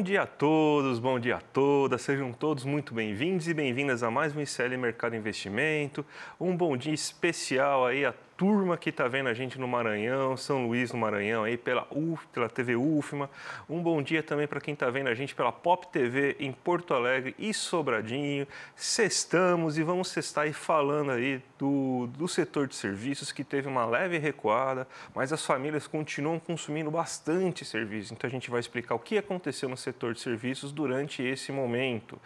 dia a todos, bom dia a todas, sejam todos muito bem-vindos e bem-vindas a mais um ICL Mercado Investimento. Um bom dia especial aí a turma que está vendo a gente no Maranhão, São Luís no Maranhão, aí pela TV UFMA. Um bom dia também para quem está vendo a gente pela Pop TV em Porto Alegre e Sobradinho. Sextamos e vamos sextar aí falando aí do setor de serviços que teve uma leve recuada, mas as famílias continuam consumindo bastante serviço. Então a gente vai explicar o que aconteceu no setor de serviços durante esse momento.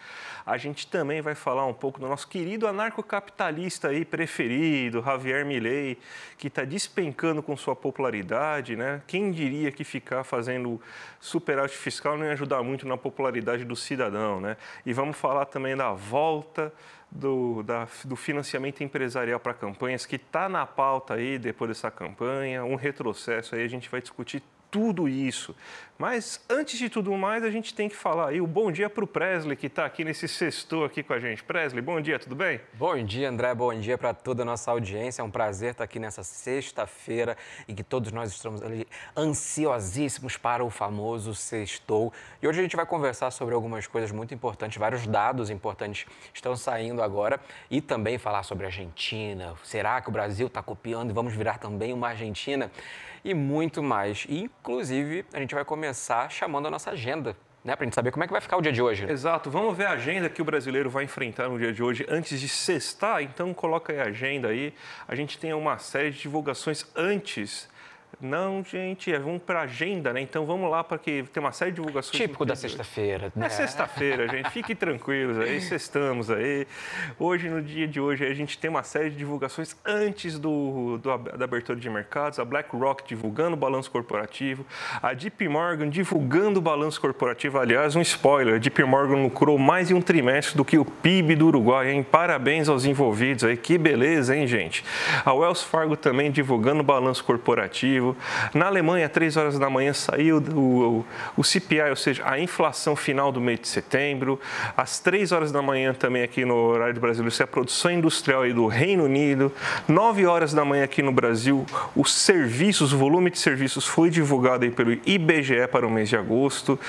A gente também vai falar um pouco do nosso querido anarcocapitalista aí preferido, Javier Milei, que está despencando com sua popularidade, né? Quem diria que ficar fazendo superávit fiscal não ia ajudar muito na popularidade do cidadão, né? E vamos falar também da volta do financiamento empresarial para campanhas, que está na pauta aí depois dessa campanha, um retrocesso aí, a gente vai discutir tudo isso. Mas, antes de tudo mais, a gente tem que falar aí o bom dia para o Presley, que está aqui nesse sextou aqui com a gente. Presley, bom dia, tudo bem? Bom dia, André, bom dia para toda a nossa audiência. É um prazer estar aqui nessa sexta-feira em que todos nós estamos ali ansiosíssimos para o famoso sextou. E hoje a gente vai conversar sobre algumas coisas muito importantes, vários dados importantes estão saindo agora e também falar sobre a Argentina. Será que o Brasil está copiando e vamos virar também uma Argentina? E muito mais. E, inclusive, a gente vai começar chamando a nossa agenda, né, para a gente saber como é que vai ficar o dia de hoje. Exato. Vamos ver a agenda que o brasileiro vai enfrentar no dia de hoje antes de sextar. Então, coloca aí a agenda aí. A gente tem uma série de divulgações antes. Não, gente, vamos para a agenda, né? Então vamos lá, porque tem uma série de divulgações. Típico da sexta-feira, né? É sexta-feira, gente. Fiquem tranquilos aí, sextamos aí. Hoje, no dia de hoje, a gente tem uma série de divulgações antes da abertura de mercados. A BlackRock divulgando o balanço corporativo. A JP Morgan divulgando o balanço corporativo. Aliás, um spoiler, a JP Morgan lucrou mais de um trimestre do que o PIB do Uruguai, hein? Parabéns aos envolvidos aí. Que beleza, hein, gente? A Wells Fargo também divulgando o balanço corporativo. Na Alemanha, às 3 horas da manhã, saiu o CPI, ou seja, a inflação final do mês de setembro. Às 3 horas da manhã, também aqui no horário do Brasil, isso é a produção industrial aí do Reino Unido. 9 horas da manhã aqui no Brasil, os serviços, o volume de serviços foi divulgado aí pelo IBGE para o mês de agosto.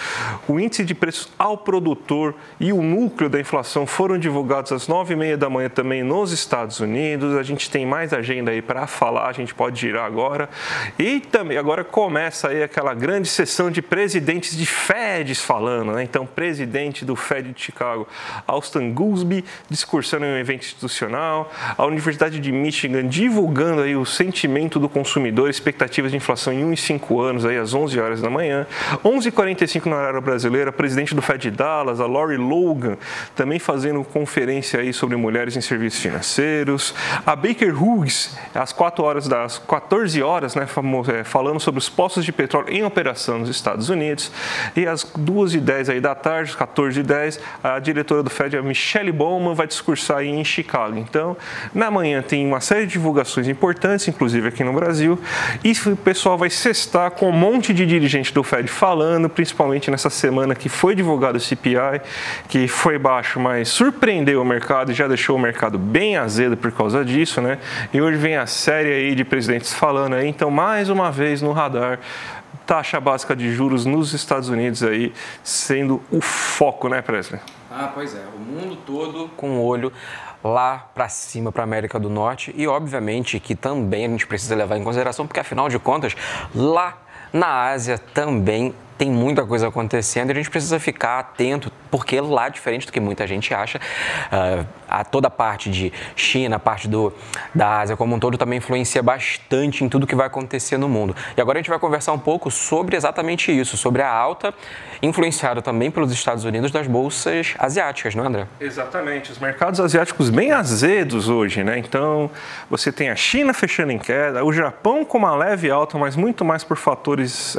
O índice de preços ao produtor e o núcleo da inflação foram divulgados às 9h30 da manhã também nos Estados Unidos. A gente tem mais agenda aí para falar, a gente pode girar agora. E também agora começa aí aquela grande sessão de presidentes de Feds falando, né? Então, presidente do Fed de Chicago, Austin Goolsbee, discursando em um evento institucional, a Universidade de Michigan divulgando aí o sentimento do consumidor, expectativas de inflação em 1 e 5 anos, aí às 11 horas da manhã. 11h45 na horário brasileira, a presidente do Fed de Dallas, a Lori Logan, também fazendo conferência aí sobre mulheres em serviços financeiros. A Baker Hughes, às 14 horas, né, falando sobre os postos de petróleo em operação nos Estados Unidos. E às 2h10 aí da tarde, 14h10, a diretora do Fed, a Michelle Bowman, vai discursar aí em Chicago. Então, na manhã tem uma série de divulgações importantes, inclusive aqui no Brasil, e o pessoal vai sextar com um monte de dirigente do Fed falando, principalmente nessa semana que foi divulgado o CPI, que foi baixo, mas surpreendeu o mercado e já deixou o mercado bem azedo por causa disso, né? E hoje vem a série aí de presidentes falando aí, então mais uma vez no radar, taxa básica de juros nos Estados Unidos aí sendo o foco, né, Presley? Pois é, o mundo todo com o olho lá para cima, para a América do Norte, e obviamente que também a gente precisa levar em consideração, porque afinal de contas, lá na Ásia também tem muita coisa acontecendo e a gente precisa ficar atento, porque lá, diferente do que muita gente acha, toda a parte de China, a parte da Ásia como um todo também influencia bastante em tudo que vai acontecer no mundo. E agora a gente vai conversar um pouco sobre exatamente isso, sobre a alta influenciada também pelos Estados Unidos das bolsas asiáticas, não é, André? Exatamente, os mercados asiáticos bem azedos hoje, né? Então, você tem a China fechando em queda, o Japão com uma leve alta, mas muito mais por fatores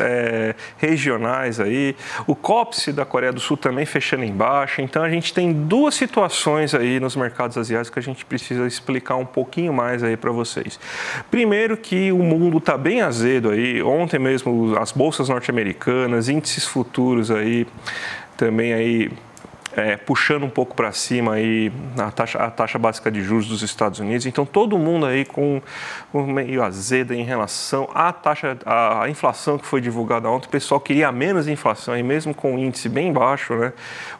regionais aí, o COPSE da Coreia do Sul também fechando em baixa. Então, a gente tem duas situações aí nos mercados asiáticos que a gente precisa explicar um pouquinho mais aí para vocês. Primeiro que o mundo está bem azedo aí, ontem mesmo as bolsas norte-americanas, índices futuros aí, também aí puxando um pouco para cima aí a taxa básica de juros dos Estados Unidos. Então, todo mundo aí com meio azeda em relação à inflação que foi divulgada ontem. O pessoal queria menos inflação, e mesmo com o índice bem baixo, né?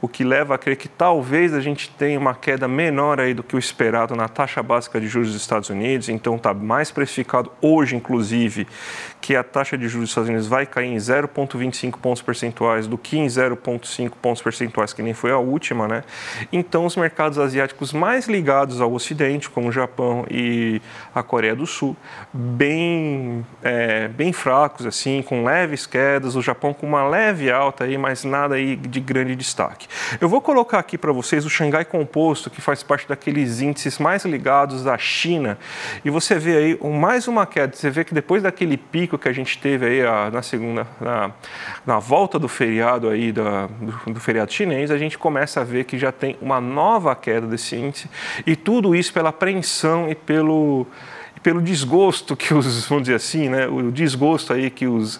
O que leva a crer que talvez a gente tenha uma queda menor aí do que o esperado na taxa básica de juros dos Estados Unidos. Então, está mais precificado hoje, inclusive, que a taxa de juros dos Estados Unidos vai cair em 0,25 pontos percentuais do que em 0,5 pontos percentuais, que nem foi a última, né? Então, os mercados asiáticos mais ligados ao Ocidente, como o Japão e a Coreia do Sul, bem fracos, assim, com leves quedas, o Japão com uma leve alta, aí, mas nada aí de grande destaque. Eu vou colocar aqui para vocês o Xangai Composto, que faz parte daqueles índices mais ligados à China, e você vê aí mais uma queda. Você vê que depois daquele pico que a gente teve aí na volta do feriado aí do feriado chinês, a gente começa a ver que já tem uma nova queda desse índice, e tudo isso pela apreensão e pelo desgosto que vamos dizer assim, né, o desgosto aí que os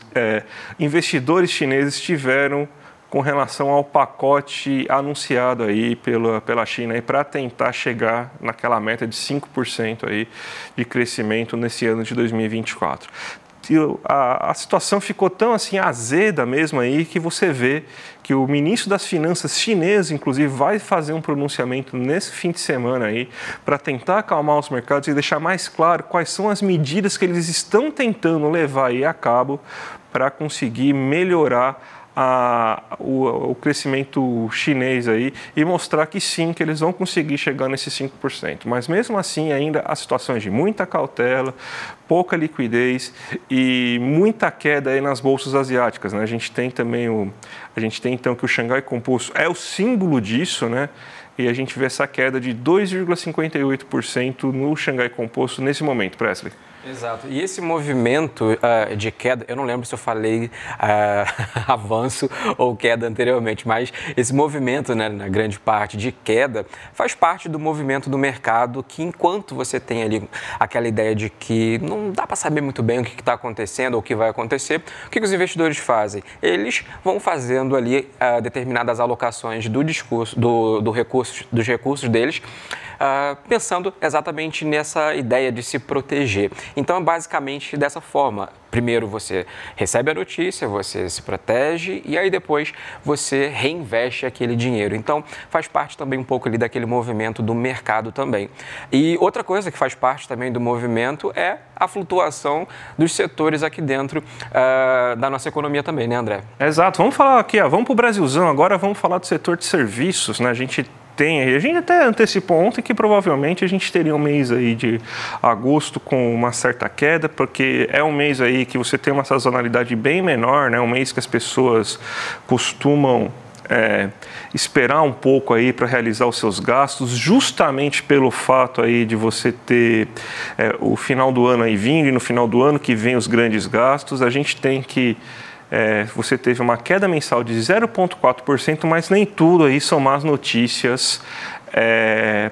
investidores chineses tiveram com relação ao pacote anunciado aí pela China para tentar chegar naquela meta de 5% aí de crescimento nesse ano de 2024. A situação ficou tão assim azeda mesmo aí que você vê que o ministro das Finanças chinês, inclusive, vai fazer um pronunciamento nesse fim de semana aí para tentar acalmar os mercados e deixar mais claro quais são as medidas que eles estão tentando levar aí a cabo para conseguir melhorar o crescimento chinês aí e mostrar que sim, que eles vão conseguir chegar nesses 5%. Mas mesmo assim, ainda há situações de muita cautela, pouca liquidez e muita queda aí nas bolsas asiáticas, né? A gente tem então que o Xangai Composto é o símbolo disso, né? E a gente vê essa queda de 2,58% no Xangai Composto nesse momento, Presley. Exato. E esse movimento de queda, eu não lembro se eu falei avanço ou queda anteriormente, mas esse movimento, né, na grande parte de queda, faz parte do movimento do mercado que, enquanto você tem ali aquela ideia de que não dá para saber muito bem o que está acontecendo ou o que vai acontecer, o que os investidores fazem? Eles vão fazendo ali determinadas alocações dos recursos deles, pensando exatamente nessa ideia de se proteger. Então, é basicamente dessa forma. Primeiro você recebe a notícia, você se protege e aí depois você reinveste aquele dinheiro. Então, faz parte também um pouco ali daquele movimento do mercado também. E outra coisa que faz parte também do movimento é a flutuação dos setores aqui dentro da nossa economia também, né, André? Exato. Vamos falar aqui, vamos para o Brasilzão agora, vamos falar do setor de serviços, né? A gente até antecipou ontem que provavelmente a gente teria um mês aí de agosto com uma certa queda, porque é um mês aí que você tem uma sazonalidade bem menor, né? Um mês que as pessoas costumam esperar um pouco aí para realizar os seus gastos, justamente pelo fato aí de você ter o final do ano aí vindo e no final do ano que vem os grandes gastos. A gente tem que você teve uma queda mensal de 0,4%, mas nem tudo aí são más notícias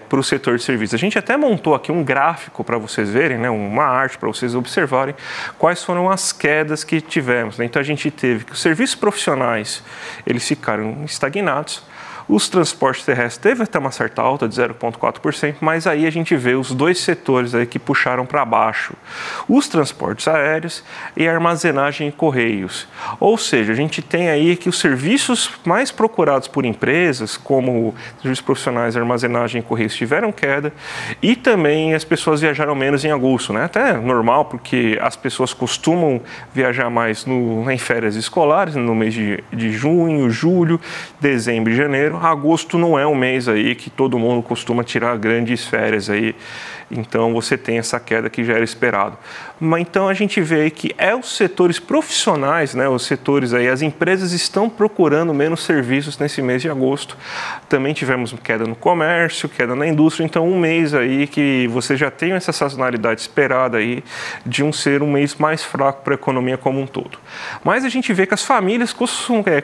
para o setor de serviços. A gente até montou aqui um gráfico para vocês verem, né, uma arte para vocês observarem quais foram as quedas que tivemos, né? Então a gente teve que os serviços profissionais eles ficaram estagnados. Os transportes terrestres teve até uma certa alta de 0,4%, mas aí a gente vê os dois setores aí que puxaram para baixo, os transportes aéreos e a armazenagem e correios. Ou seja, a gente tem aí que os serviços mais procurados por empresas, como serviços profissionais, armazenagem e correios, tiveram queda e também as pessoas viajaram menos em agosto, né? Até normal, porque as pessoas costumam viajar mais em férias escolares, no mês de junho, julho, dezembro e janeiro. Agosto não é um mês aí que todo mundo costuma tirar grandes férias aí, então você tem essa queda que já era esperado. Mas então a gente vê aí que os setores profissionais, né, os setores aí, as empresas estão procurando menos serviços nesse mês de agosto. Também tivemos queda no comércio, queda na indústria, então um mês aí que você já tem essa sazonalidade esperada aí de ser um mês mais fraco para a economia como um todo. Mas a gente vê que as famílias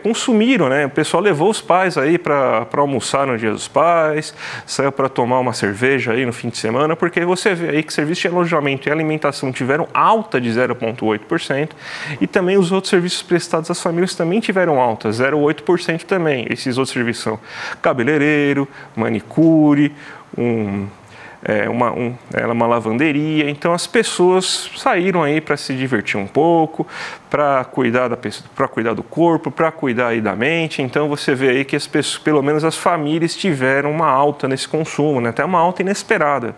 consumiram, né, o pessoal levou os pais aí para almoçar no Dia dos Pais, saiu para tomar uma cerveja aí no fim de semana, porque porque você vê aí que serviços de alojamento e alimentação tiveram alta de 0,8% e também os outros serviços prestados às famílias também tiveram alta, 0,8% também. Esses outros serviços são cabeleireiro, manicure, uma lavanderia. Então as pessoas saíram aí para se divertir um pouco, para cuidar do corpo, para cuidar aí da mente. Então você vê aí que as pessoas, pelo menos as famílias, tiveram uma alta nesse consumo, né? Até uma alta inesperada.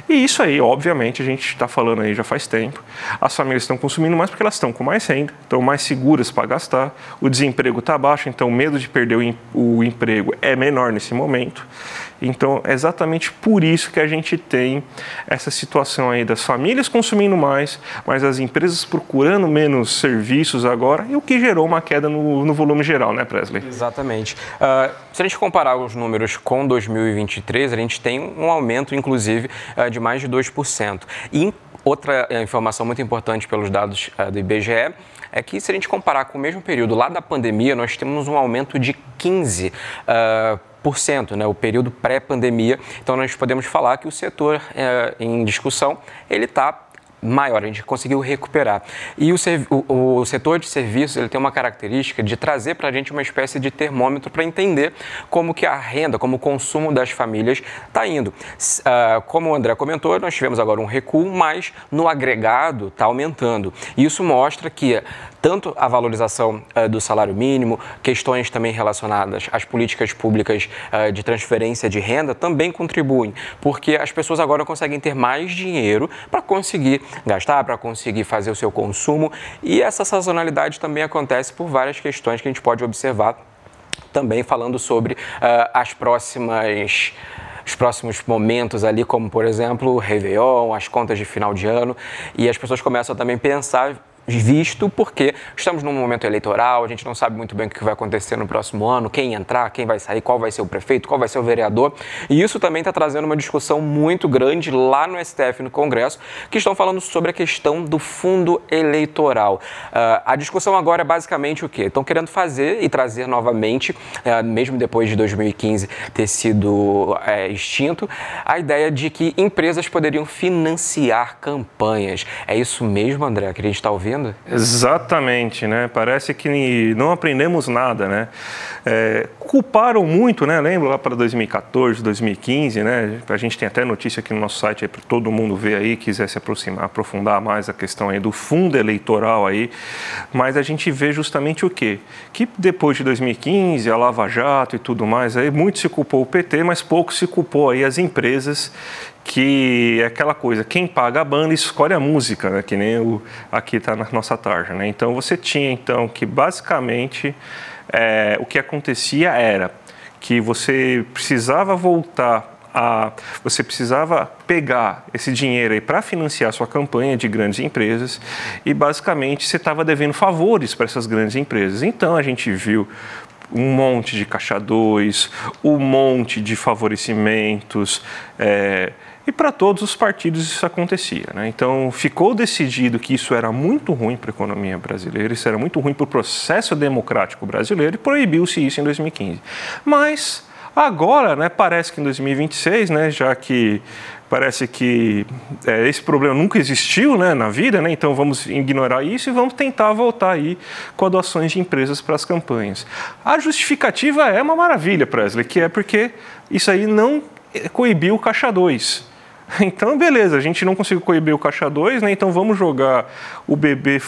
E isso aí, obviamente, a gente está falando aí já faz tempo. As famílias estão consumindo mais porque elas estão com mais renda, estão mais seguras para gastar. O desemprego está baixo, então o medo de perder o emprego é menor nesse momento. Então, é exatamente por isso que a gente tem essa situação aí das famílias consumindo mais, mas as empresas procurando menos serviços agora, e o que gerou uma queda no volume geral, né, Presley? Exatamente. Se a gente comparar os números com 2023, a gente tem um aumento, inclusive, de mais de 2%. E outra informação muito importante pelos dados do IBGE é que, se a gente comparar com o mesmo período lá da pandemia, nós temos um aumento de 15%. Né, o período pré-pandemia. Então, nós podemos falar que o setor em discussão, ele está maior, a gente conseguiu recuperar. E o setor de serviços, ele tem uma característica de trazer para a gente uma espécie de termômetro para entender como que a renda, como o consumo das famílias está indo. Como o André comentou, nós tivemos agora um recuo, mas no agregado está aumentando. E isso mostra que tanto a valorização do salário mínimo, questões também relacionadas às políticas públicas de transferência de renda também contribuem, porque as pessoas agora conseguem ter mais dinheiro para conseguir gastar, para conseguir fazer o seu consumo, e essa sazonalidade também acontece por várias questões que a gente pode observar também falando sobre os próximos momentos ali, como, por exemplo, o Réveillon, as contas de final de ano, e as pessoas começam a também pensar, visto porque estamos num momento eleitoral, a gente não sabe muito bem o que vai acontecer no próximo ano, quem entrar, quem vai sair, qual vai ser o prefeito, qual vai ser o vereador. E isso também está trazendo uma discussão muito grande lá no STF, no Congresso, que estão falando sobre a questão do fundo eleitoral. A discussão agora é basicamente o quê? Estão querendo fazer e trazer novamente, mesmo depois de 2015 ter sido extinto, a ideia de que empresas poderiam financiar campanhas. É isso mesmo, André, que a gente está ouvindo? Exatamente, né? Parece que não aprendemos nada, né? Culparam muito, né? Lembra lá para 2014, 2015, né? A gente tem até notícia aqui no nosso site para todo mundo ver aí, quiser se aprofundar mais a questão aí do fundo eleitoral aí, mas a gente vê justamente o quê? Que depois de 2015, a Lava Jato e tudo mais, aí muito se culpou o PT, mas pouco se culpou aí as empresas, que é aquela coisa, quem paga a banda escolhe a música, né? Que nem aqui está na nossa tarja, né? Então, você tinha, então, que basicamente o que acontecia era que você precisava você precisava pegar esse dinheiro aí para financiar sua campanha de grandes empresas e, basicamente, você estava devendo favores para essas grandes empresas. Então, a gente viu um monte de Caixa 2, um monte de favorecimentos, e para todos os partidos isso acontecia, né? Então, ficou decidido que isso era muito ruim para a economia brasileira, isso era muito ruim para o processo democrático brasileiro e proibiu-se isso em 2015. Mas agora, né, parece que em 2026, né, já que parece que esse problema nunca existiu, né, na vida, né? Então vamos ignorar isso e vamos tentar voltar aí com doações de empresas para as campanhas. A justificativa é uma maravilha, Presley, que é porque isso aí não coibiu o Caixa 2. Então, beleza, a gente não conseguiu coibir o Caixa 2, né? Então vamos jogar o bebê,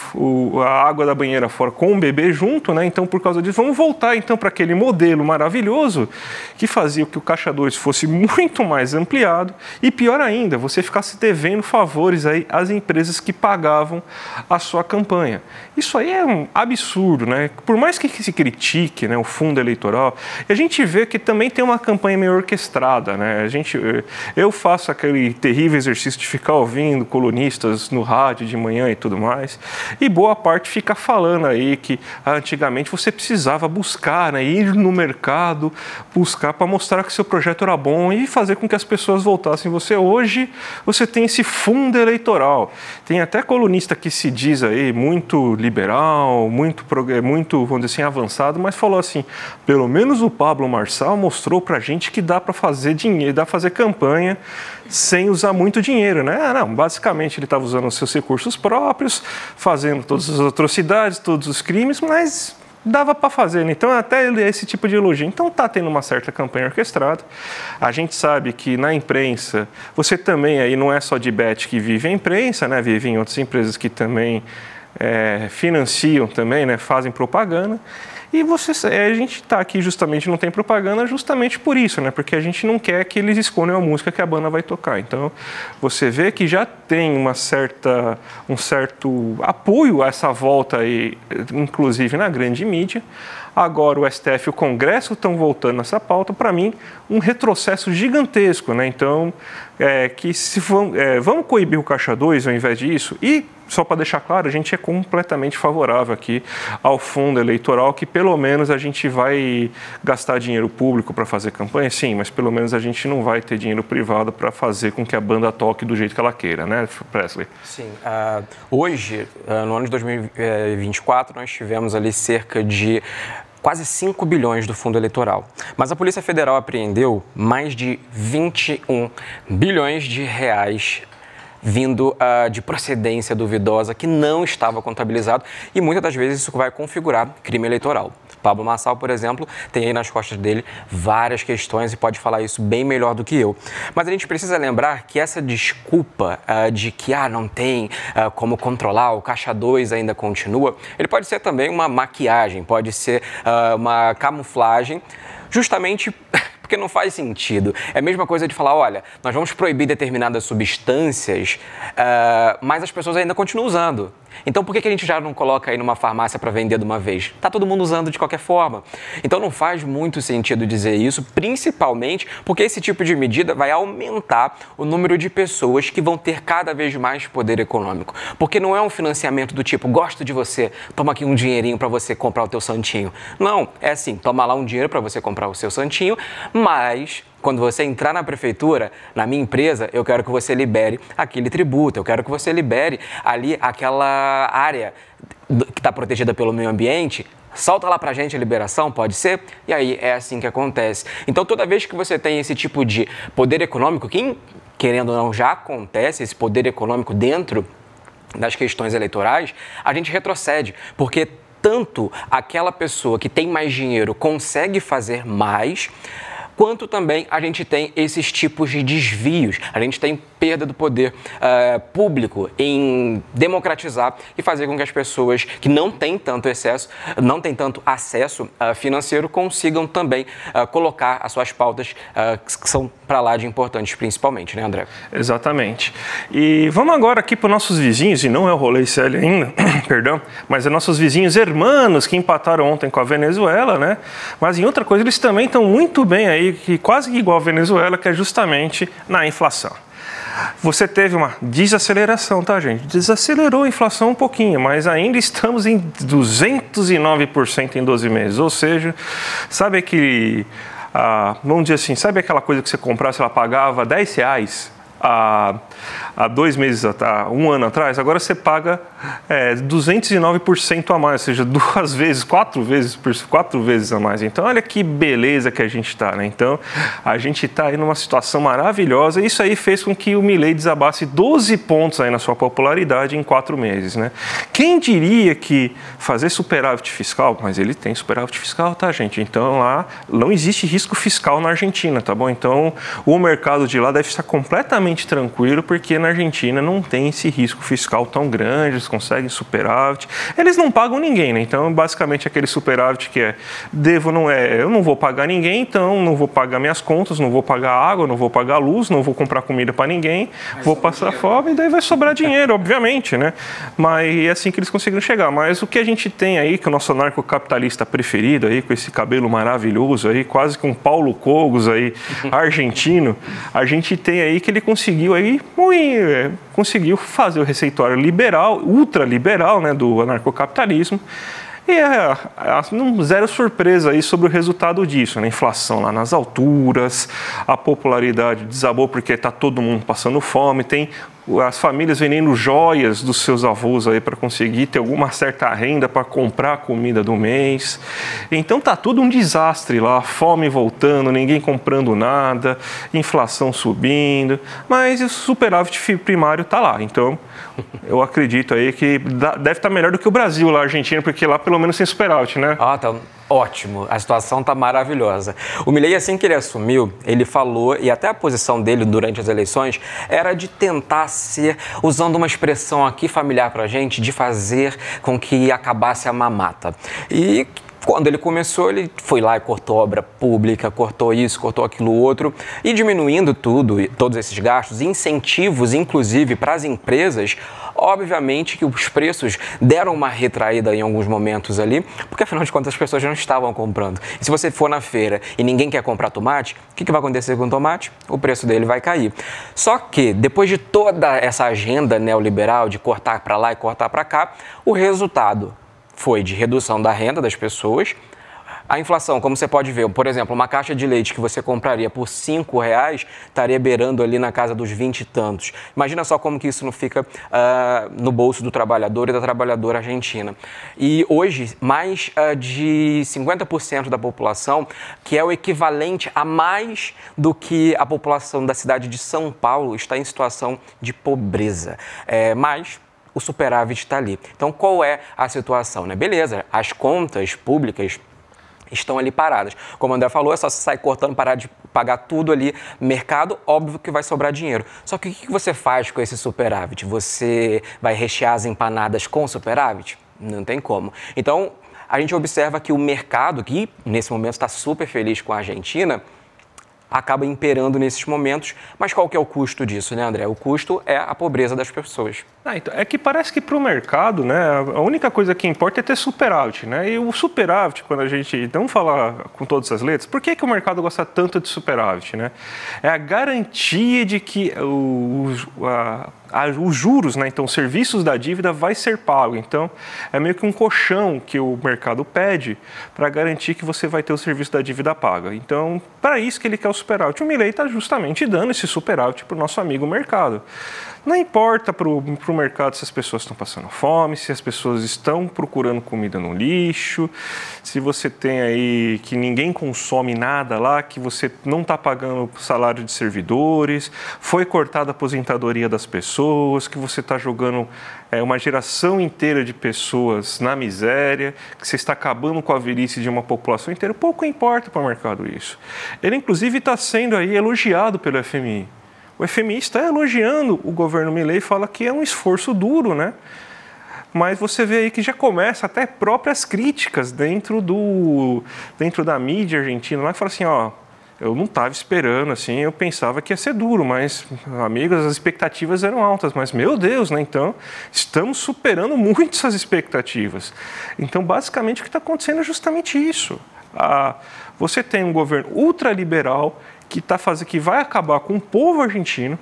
a água da banheira fora com o bebê junto, né? Então, por causa disso, vamos voltar então para aquele modelo maravilhoso que fazia que o Caixa 2 fosse muito mais ampliado e, pior ainda, você ficasse devendo favores aí às empresas que pagavam a sua campanha. Isso aí é um absurdo, né? Por mais que se critique, né, o fundo eleitoral, a gente vê que também tem uma campanha meio orquestrada, né? Eu faço aquele terrível exercício de ficar ouvindo colunistas no rádio de manhã e tudo mais, e boa parte fica falando aí que antigamente você precisava buscar, né, ir no mercado, buscar para mostrar que seu projeto era bom e fazer com que as pessoas votassem em você. Hoje você tem esse fundo eleitoral, tem até colunista que se diz aí muito liberal, muito, vamos dizer assim, avançado, mas falou assim, pelo menos o Pablo Marçal mostrou para a gente que dá para fazer dinheiro, dá para fazer campanha sem usar muito dinheiro, né? Não, basicamente ele estava usando os seus recursos próprios, fazendo todas as atrocidades, todos os crimes, mas dava para fazer, né? Então até esse tipo de elogio. Então está tendo uma certa campanha orquestrada. A gente sabe que na imprensa, você também aí não é só de bet que vive a imprensa, né? Vive em outras empresas que também financiam também, né? Fazem propaganda. E a gente está aqui justamente, não tem propaganda, justamente por isso, né? Porque a gente não quer que eles escolham a música que a banda vai tocar. Então, você vê que já tem um certo apoio a essa volta aí, inclusive na grande mídia. Agora o STF e o Congresso estão voltando nessa pauta, para mim, um retrocesso gigantesco, né? Então, vamos coibir o Caixa 2 ao invés disso. E, só para deixar claro, a gente é completamente favorável aqui ao fundo eleitoral, que pelo menos a gente vai gastar dinheiro público para fazer campanha, sim, mas pelo menos a gente não vai ter dinheiro privado para fazer com que a banda toque do jeito que ela queira, né, Presley? Sim. Hoje, no ano de 2024, nós tivemos ali cerca de quase 5 bilhões do fundo eleitoral. Mas a Polícia Federal apreendeu mais de 21 bilhões de reais vindo de procedência duvidosa, que não estava contabilizado, e muitas das vezes isso vai configurar crime eleitoral. Pablo Marçal, por exemplo, tem aí nas costas dele várias questões e pode falar isso bem melhor do que eu. Mas a gente precisa lembrar que essa desculpa de que não tem como controlar, o Caixa 2 ainda continua, ele pode ser também uma maquiagem, pode ser uma camuflagem, justamente porque não faz sentido. É a mesma coisa de falar, olha, nós vamos proibir determinadas substâncias, mas as pessoas ainda continuam usando. Então, por que a gente já não coloca aí numa farmácia para vender de uma vez? Está todo mundo usando de qualquer forma. Então, não faz muito sentido dizer isso, principalmente porque esse tipo de medida vai aumentar o número de pessoas que vão ter cada vez mais poder econômico. Porque não é um financiamento do tipo, gosto de você, toma aqui um dinheirinho para você comprar o teu santinho. Não, é assim, toma lá um dinheiro para você comprar o seu santinho, mas quando você entrar na prefeitura, na minha empresa, eu quero que você libere aquele tributo, eu quero que você libere ali aquela área que está protegida pelo meio ambiente. Solta lá pra gente a liberação, pode ser? E aí é assim que acontece. Então, toda vez que você tem esse tipo de poder econômico, que querendo ou não já acontece, esse poder econômico dentro das questões eleitorais, a gente retrocede, porque tanto aquela pessoa que tem mais dinheiro consegue fazer mais, quanto também a gente tem esses tipos de desvios, a gente tem perda do poder público em democratizar e fazer com que as pessoas que não têm tanto acesso financeiro consigam também colocar as suas pautas que são para lá de importantes principalmente, né, André? Exatamente. E vamos agora aqui para os nossos vizinhos, e não é o rolê CL ainda, perdão, mas é nossos vizinhos hermanos que empataram ontem com a Venezuela, né? Mas em outra coisa, eles também estão muito bem aí, que quase igual a Venezuela, que é justamente na inflação. Você teve uma desaceleração, tá, gente? Desacelerou a inflação um pouquinho, mas ainda estamos em 209% em 12 meses. Ou seja, sabe aquele, vamos dizer assim, sabe aquela coisa que você comprasse, ela pagava R$10 há 2 meses, há um ano atrás, agora você paga 209% a mais, ou seja, 2 vezes, 4 vezes a mais. Então, olha que beleza que a gente está, né? Então, a gente está aí numa situação maravilhosa e isso aí fez com que o Milei desabasse 12 pontos aí na sua popularidade em 4 meses, né? Quem diria que fazer superávit fiscal, mas ele tem superávit fiscal, tá, gente? Então, lá não existe risco fiscal na Argentina, tá bom? Então, o mercado de lá deve estar completamente tranquilo, porque na Argentina não tem esse risco fiscal tão grande, eles conseguem superávit, eles não pagam ninguém, né? Então, basicamente, aquele superávit que eu não vou pagar ninguém, então não vou pagar minhas contas, não vou pagar água, não vou pagar luz, não vou comprar comida para ninguém, vou passar fome, e daí vai sobrar dinheiro, obviamente, né? Mas é assim que eles conseguiram chegar. Mas o que a gente tem aí, que o nosso anarcocapitalista preferido aí, com esse cabelo maravilhoso aí, quase com Paulo Cogos aí, argentino, a gente tem aí que ele conseguiu fazer o receituário liberal, ultraliberal, né, do anarcocapitalismo. E zero surpresa aí sobre o resultado disso, né? A inflação lá nas alturas, a popularidade desabou porque está todo mundo passando fome, tem as famílias vendendo joias dos seus avós aí para conseguir ter alguma certa renda para comprar a comida do mês. Então tá tudo um desastre lá, fome voltando, ninguém comprando nada, inflação subindo, mas o superávit primário tá lá. Então eu acredito aí que deve estar melhor do que o Brasil lá, a Argentina, porque lá pelo menos tem superávit, né? Ah, tá ótimo. A situação tá maravilhosa. O Milei, assim que ele assumiu, ele falou, e até a posição dele durante as eleições, era de tentar ser, usando uma expressão aqui familiar pra gente, de fazer com que acabasse a mamata. E quando ele começou, ele foi lá e cortou obra pública, cortou isso, cortou aquilo outro, e diminuindo tudo, todos esses gastos, incentivos, inclusive, para as empresas. Obviamente que os preços deram uma retraída em alguns momentos ali, porque afinal de contas as pessoas já não estavam comprando. E se você for na feira e ninguém quer comprar tomate, o que vai acontecer com o tomate? O preço dele vai cair. Só que depois de toda essa agenda neoliberal de cortar para lá e cortar para cá, o resultado foi de redução da renda das pessoas. A inflação, como você pode ver, por exemplo, uma caixa de leite que você compraria por R$5 estaria beirando ali na casa dos 20 e tantos. Imagina só como que isso não fica no bolso do trabalhador e da trabalhadora argentina. E hoje, mais de 50% da população, que é o equivalente a mais do que a população da cidade de São Paulo, está em situação de pobreza. Mas o superávit está ali. Então, qual é a situação, né? Beleza, as contas públicas estão ali paradas. Como o André falou, é só você sair cortando, parar de pagar tudo ali no mercado, óbvio que vai sobrar dinheiro. Só que o que você faz com esse superávit? Você vai rechear as empanadas com superávit? Não tem como. Então, a gente observa que o mercado, que nesse momento está super feliz com a Argentina, acaba imperando nesses momentos. Mas qual que é o custo disso, né, André? O custo é a pobreza das pessoas. Então, é que parece que para o mercado, né, a única coisa que importa é ter superávit, né? E o superávit, quando a gente não fala com todas as letras, por que o mercado gosta tanto de superávit, né? É a garantia de que os juros, né, então, os serviços da dívida vai ser pago. Então, é meio que um colchão que o mercado pede para garantir que você vai ter o serviço da dívida paga. Então, para isso que ele quer o superávit. O Milei está justamente dando esse superávit para o nosso amigo mercado. Não importa para o mercado se as pessoas estão passando fome, se as pessoas estão procurando comida no lixo, se você tem aí que ninguém consome nada lá, que você não está pagando salário de servidores, foi cortada a aposentadoria das pessoas, que você está jogando uma geração inteira de pessoas na miséria, que você está acabando com a velhice de uma população inteira. Pouco importa para o mercado isso. Ele, inclusive, está sendo aí elogiado pelo FMI. O FMI está elogiando o governo Milei e fala que é um esforço duro, né? Mas você vê aí que já começa até próprias críticas dentro da mídia argentina, lá que fala assim, ó, eu não estava esperando, assim, eu pensava que ia ser duro, mas, amigos, as expectativas eram altas, mas, meu Deus, né? Então, estamos superando muito essas expectativas. Então, basicamente, o que está acontecendo é justamente isso. Você tem um governo ultraliberal que vai acabar com o povo argentino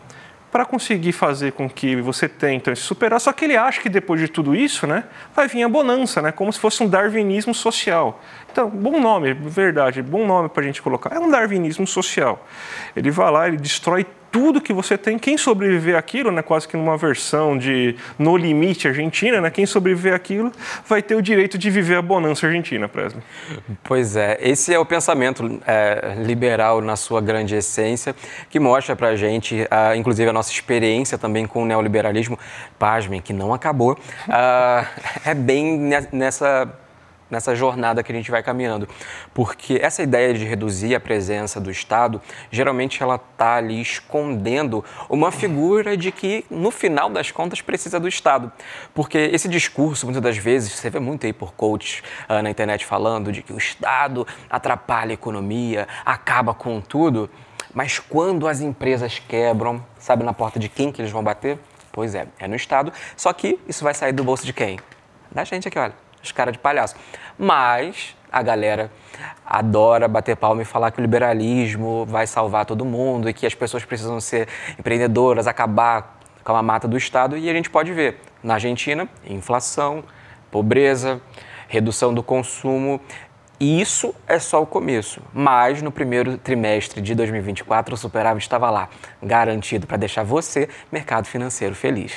para conseguir fazer com que você tenha, então, esse superar. Só que ele acha que depois de tudo isso, né, vai vir a bonança, né, como se fosse um darwinismo social. Então, bom nome, verdade, bom nome para a gente colocar. É um darwinismo social. Ele vai lá, ele destrói tudo que você tem. Quem sobreviver àquilo, né, quase que numa versão de No Limite Argentina, né, quem sobreviver àquilo vai ter o direito de viver a bonança argentina, Presley. Pois é, esse é o pensamento liberal na sua grande essência, que mostra para a gente, inclusive a nossa experiência também com o neoliberalismo, pasmem, que não acabou, é bem nessa jornada que a gente vai caminhando. Porque essa ideia de reduzir a presença do Estado, geralmente ela está ali escondendo uma figura de que, no final das contas, precisa do Estado. Porque esse discurso, muitas das vezes, você vê muito aí por coaches na internet falando de que o Estado atrapalha a economia, acaba com tudo. Mas quando as empresas quebram, sabe na porta de quem que eles vão bater? Pois é no Estado. Só que isso vai sair do bolso de quem? Da gente aqui, olha. Os caras de palhaço. Mas a galera adora bater palma e falar que o liberalismo vai salvar todo mundo e que as pessoas precisam ser empreendedoras, acabar com a mata do Estado. E a gente pode ver, na Argentina, inflação, pobreza, redução do consumo. E isso é só o começo, mas no primeiro trimestre de 2024 o superávit estava lá, garantido para deixar você, mercado financeiro, feliz.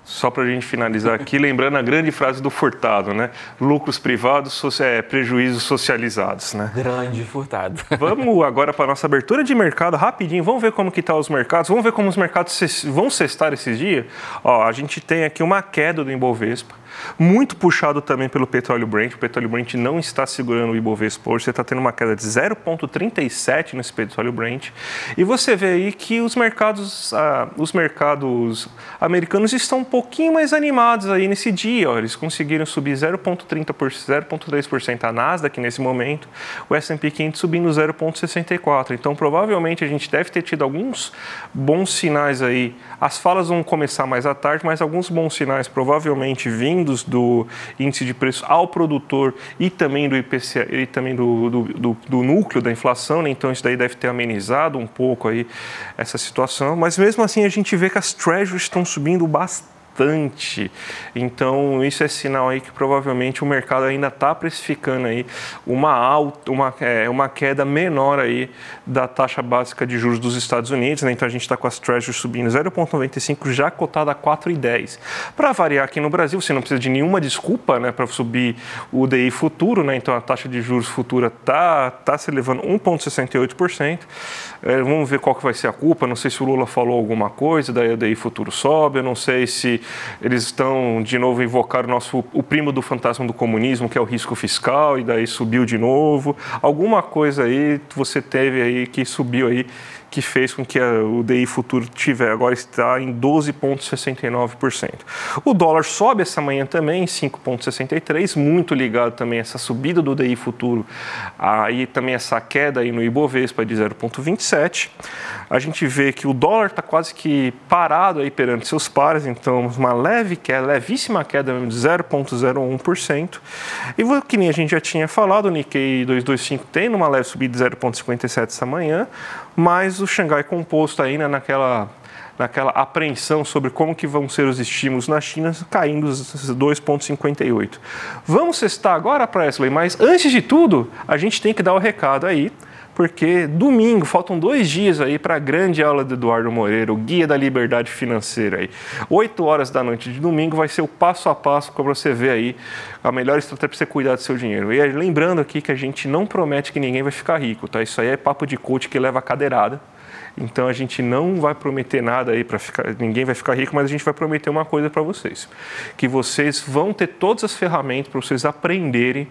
Só para a gente finalizar aqui, lembrando a grande frase do Furtado, né? Lucros privados, prejuízos socializados, né? Grande Furtado. Vamos agora para a nossa abertura de mercado, rapidinho. Vamos ver como que estão os mercados. Vamos ver como os mercados vão cestar esses dias. Ó, a gente tem aqui uma queda do Ibovespa, muito puxado também pelo petróleo Brent. O petróleo Brent não está segurando o Ibovespa hoje. Você está tendo uma queda de 0,37 nesse petróleo Brent. E você vê aí que os mercados americanos estão um pouquinho mais animados aí nesse dia. Ó. Eles conseguiram subir 0,3% a Nasdaq nesse momento. O S&P 500 subindo 0,64%. Então, provavelmente, a gente deve ter tido alguns bons sinais aí. As falas vão começar mais à tarde, mas alguns bons sinais provavelmente vindos do índice de preço ao produtor e também do IPCA e também do núcleo da inflação, né? Então isso daí deve ter amenizado um pouco aí essa situação, mas mesmo assim a gente vê que as treasuries estão subindo bastante. Então isso é sinal aí que provavelmente o mercado ainda está precificando aí uma queda menor aí da taxa básica de juros dos Estados Unidos, né? Então a gente está com as treasuries subindo 0,95, já cotada a 4,10. Para variar aqui no Brasil, você não precisa de nenhuma desculpa, né, para subir o DI futuro, né? Então a taxa de juros futura tá se elevando 1,68%. Vamos ver qual que vai ser a culpa. Não sei se o Lula falou alguma coisa, daí o DI futuro sobe. Eu não sei se eles estão de novo invocaram o primo do fantasma do comunismo, que é o risco fiscal, e daí subiu de novo. Alguma coisa aí você teve aí que subiu aí, que fez com que o DI futuro agora está em 12,69%. O dólar sobe essa manhã também em 5,63%, muito ligado também a essa subida do DI futuro, aí também essa queda aí no Ibovespa de 0,27%. A gente vê que o dólar está quase que parado aí perante seus pares, então uma levíssima queda de 0,01%. E que nem a gente já tinha falado, o Nikkei 225 tem uma leve subida de 0,57% essa manhã, mas o Xangai Composto ainda naquela apreensão sobre como que vão ser os estímulos na China, caindo 2,58. Vamos cestar agora, Presley, mas antes de tudo, a gente tem que dar o recado aí, porque domingo, faltam 2 dias aí para a grande aula do Eduardo Moreira, o Guia da Liberdade Financeira aí. 8 horas da noite de domingo vai ser o passo a passo para você ver aí a melhor estratégia para você cuidar do seu dinheiro. E lembrando aqui que a gente não promete que ninguém vai ficar rico, tá? Isso aí é papo de coach que leva a cadeirada. Então a gente não vai prometer nada aí ninguém vai ficar rico, mas a gente vai prometer uma coisa para vocês, que vocês vão ter todas as ferramentas para vocês aprenderem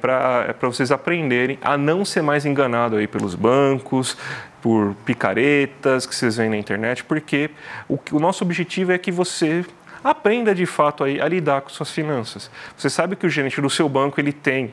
para vocês aprenderem a não ser mais enganado aí pelos bancos, por picaretas que vocês veem na internet, porque o nosso objetivo é que você aprenda de fato aí a lidar com suas finanças. Você sabe que o gerente do seu banco ele tem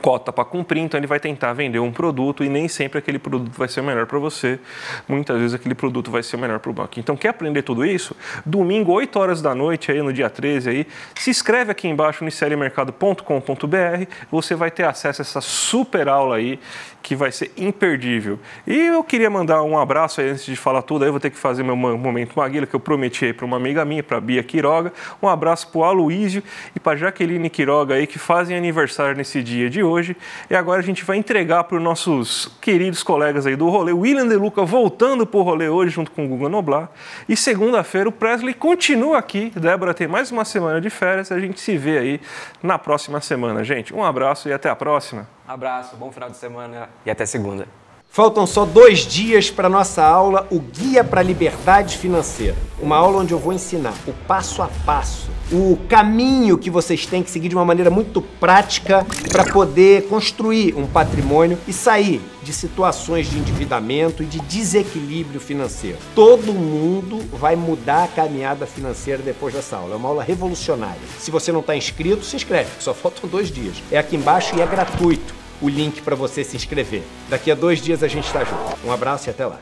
cota para cumprir, então ele vai tentar vender um produto e nem sempre aquele produto vai ser o melhor para você. Muitas vezes aquele produto vai ser o melhor para o banco. Então, quer aprender tudo isso? Domingo, 8 horas da noite, aí, no dia 13, aí, se inscreve aqui embaixo no iclmercado.com.br, você vai ter acesso a essa super aula aí, que vai ser imperdível. E eu queria mandar um abraço aí, antes de falar tudo, aí eu vou ter que fazer meu momento Maguila, que eu prometi aí para uma amiga minha, para a Bia Quiroga. Um abraço para o Aloísio e para a Jaqueline Quiroga aí, que fazem aniversário nesse dia de hoje. E agora a gente vai entregar para os nossos queridos colegas aí do rolê, William De Luca voltando para o rolê hoje junto com o Guga Noblar. E segunda-feira o Presley continua aqui. Débora tem mais uma semana de férias. A gente se vê aí na próxima semana, gente. Um abraço e até a próxima. Abraço, bom final de semana e até segunda. Faltam só 2 dias para nossa aula, o Guia para a Liberdade Financeira. Uma aula onde eu vou ensinar o passo a passo, o caminho que vocês têm que seguir de uma maneira muito prática para poder construir um patrimônio e sair de situações de endividamento e de desequilíbrio financeiro. Todo mundo vai mudar a caminhada financeira depois dessa aula. É uma aula revolucionária. Se você não está inscrito, se inscreve, só faltam 2 dias. É aqui embaixo e é gratuito o link para você se inscrever. Daqui a 2 dias a gente está junto. Um abraço e até lá.